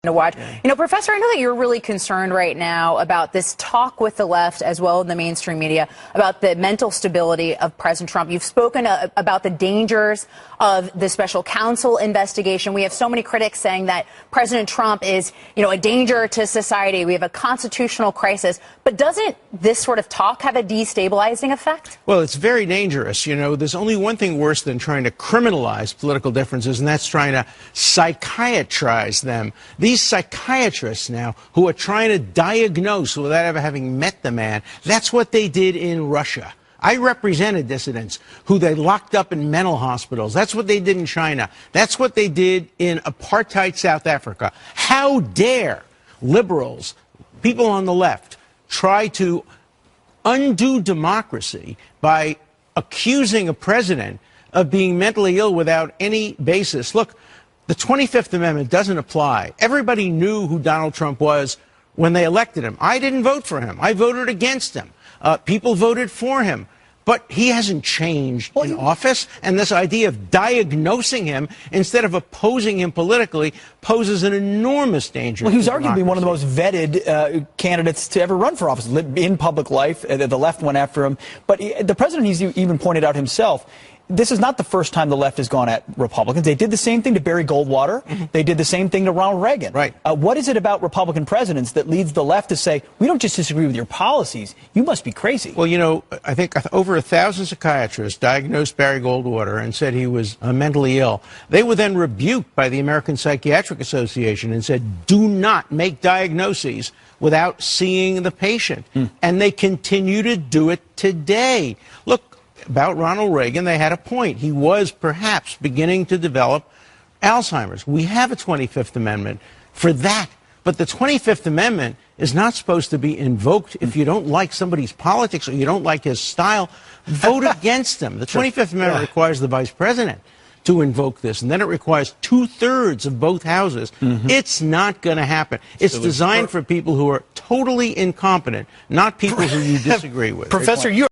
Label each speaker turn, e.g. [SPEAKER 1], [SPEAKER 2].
[SPEAKER 1] To watch. You know, Professor, I know that you're really concerned right now about this talk with the left as well in the mainstream media about the mental stability of President Trump. You've spoken about the dangers of the special counsel investigation. We have so many critics saying that President Trump is, a danger to society. We have a constitutional crisis. But doesn't this sort of talk have a destabilizing effect?
[SPEAKER 2] Well, it's very dangerous. There's only one thing worse than trying to criminalize political differences, and that's trying to psychiatrize them. These psychiatrists now who are trying to diagnose without ever having met the man, that's what they did in Russia. I represented dissidents who they locked up in mental hospitals. That's what they did in China. That's what they did in apartheid South Africa. How dare liberals, people on the left, try to undo democracy by accusing a president of being mentally ill without any basis? Look, the 25th Amendment doesn't apply. Everybody knew who Donald Trump was when they elected him. I didn't vote for him. I voted against him. People voted for him. But he hasn't changed in office, and this idea of diagnosing him instead of opposing him politically poses an enormous danger.
[SPEAKER 3] Well, he was arguably one of the most vetted candidates to ever run for office in public life. The left went after him. But the president, he's even pointed out himself, this is not the first time the left has gone at Republicans. They did the same thing to Barry Goldwater. They did the same thing to Ronald Reagan.
[SPEAKER 2] Right.
[SPEAKER 3] What is it about Republican presidents that leads the left to say, we don't just disagree with your policies, you must be crazy?
[SPEAKER 2] Well, I think over 1,000 psychiatrists diagnosed Barry Goldwater and said he was mentally ill. They were then rebuked by the American Psychiatric Association and said, do not make diagnoses without seeing the patient. And they continue to do it today. Look, about Ronald Reagan, they had a point. He was perhaps beginning to develop Alzheimer's. We have a 25th Amendment for that. But the 25th Amendment is not supposed to be invoked if you don't like somebody's politics or you don't like his style. Vote against him. The 25th Amendment requires the vice president to invoke this, and then it requires 2/3 of both houses. It's not going to happen. It's designed for people who are totally incompetent, not people who you disagree with.
[SPEAKER 3] Professor, you